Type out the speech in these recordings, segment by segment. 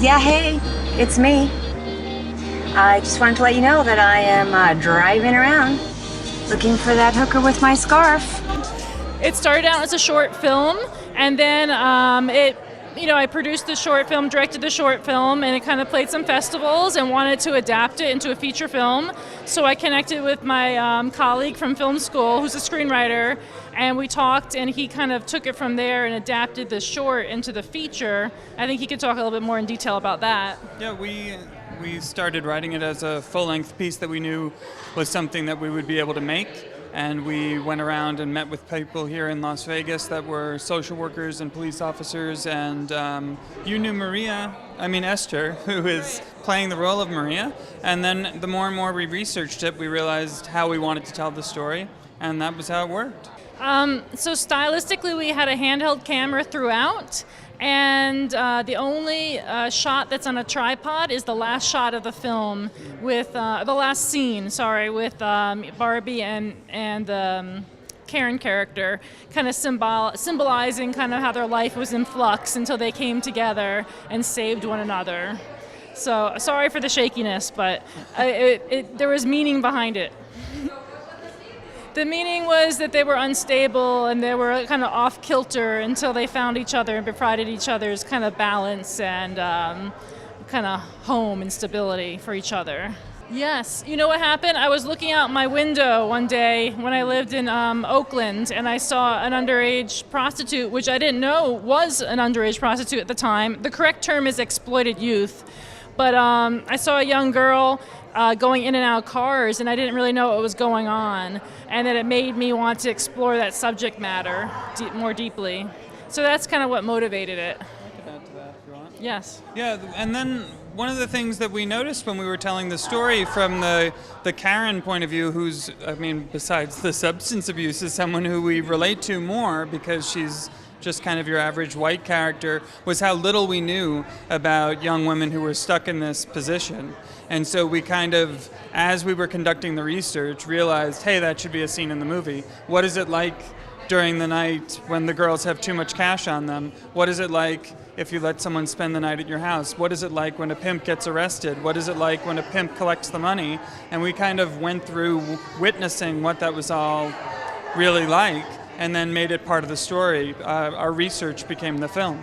Yeah, hey, it's me. I just wanted to let you know that I am driving around looking for that hooker with my scarf. It started out as a short film, and then I produced the short film, directed the short film, and it kind of played some festivals and wanted to adapt it into a feature film. So I connected with my colleague from film school, who's a screenwriter, and we talked, and he kind of took it from there and adapted the short into the feature. I think he could talk a little bit more in detail about that. Yeah, we started writing it as a full-length piece that we knew was something that we would be able to make. And we went around and met with people here in Las Vegas that were social workers and police officers. And you knew Esther, who is playing the role of Maria. And then the more and more we researched it, we realized how we wanted to tell the story. And that was how it worked. So stylistically, we had a handheld camera throughout. And the only shot that's on a tripod is the last shot of the film with the last scene, with Barbie and the Karen character, kind of symbolizing kind of how their life was in flux until they came together and saved one another. So sorry for the shakiness, but there was meaning behind it. The meaning was that they were unstable and they were kind of off kilter until they found each other and befriended each other's kind of balance and kind of home and stability for each other. Yes, you know what happened? I was looking out my window one day when I lived in Oakland, and I saw an underage prostitute, which I didn't know was an underage prostitute at the time. The correct term is exploited youth. But I saw a young girl going in and out of cars, and I didn't really know what was going on. And then it made me want to explore that subject matter more deeply. So that's kind of what motivated it. I could add to that if you want. Yes. Yeah, and then one of the things that we noticed when we were telling the story from the Karen point of view, who's, besides the substance abuse, is someone who we relate to more because she's just kind of your average white character, was how little we knew about young women who were stuck in this position. And so we kind of, as we were conducting the research, realized, hey, that should be a scene in the movie. What is it like during the night when the girls have too much cash on them? What is it like if you let someone spend the night at your house? What is it like when a pimp gets arrested? What is it like when a pimp collects the money? And we kind of went through witnessing what that was all really like, and then made it part of the story. Our research became the film.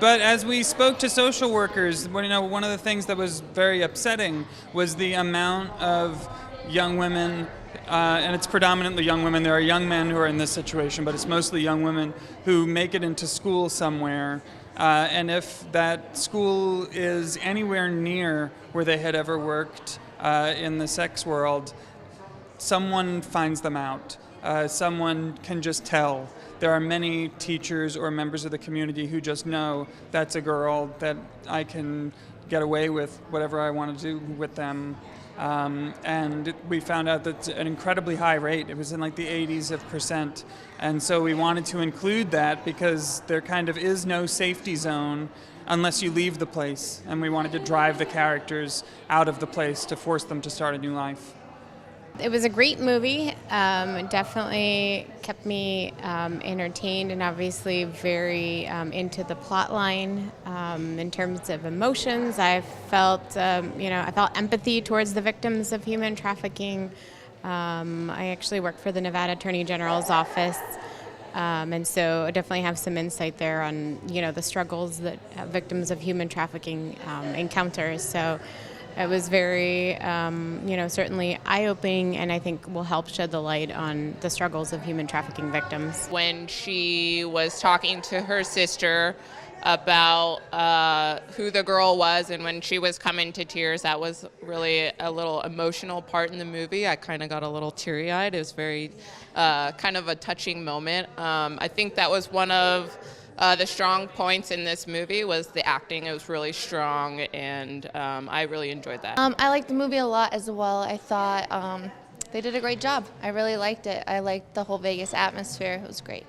But as we spoke to social workers, one of the things that was very upsetting was the amount of young women, and it's predominantly young women. There are young men who are in this situation, but it's mostly young women who make it into school somewhere. And if that school is anywhere near where they had ever worked in the sex world, someone finds them out. Someone can just tell. There are many teachers or members of the community who just know that's a girl that I can get away with whatever I want to do with them. And we found out that's an incredibly high rate. It was in like the 80s%. And so we wanted to include that because there kind of is no safety zone unless you leave the place. And we wanted to drive the characters out of the place to force them to start a new life. It was a great movie. It definitely kept me entertained and obviously very into the plot line. In terms of emotions, I felt empathy towards the victims of human trafficking. I actually work for the Nevada Attorney General's office, and so I definitely have some insight there on the struggles that victims of human trafficking encounter. So it was very, certainly eye-opening, and I think will help shed the light on the struggles of human trafficking victims. When she was talking to her sister about who the girl was, and when she was coming to tears, that was really a little emotional part in the movie. I kind of got a little teary-eyed. It was very kind of a touching moment. I think that was one of the strong points in this movie was the acting. It was really strong, and I really enjoyed that. I liked the movie a lot as well. I thought they did a great job. I really liked it. I liked the whole Vegas atmosphere. It was great.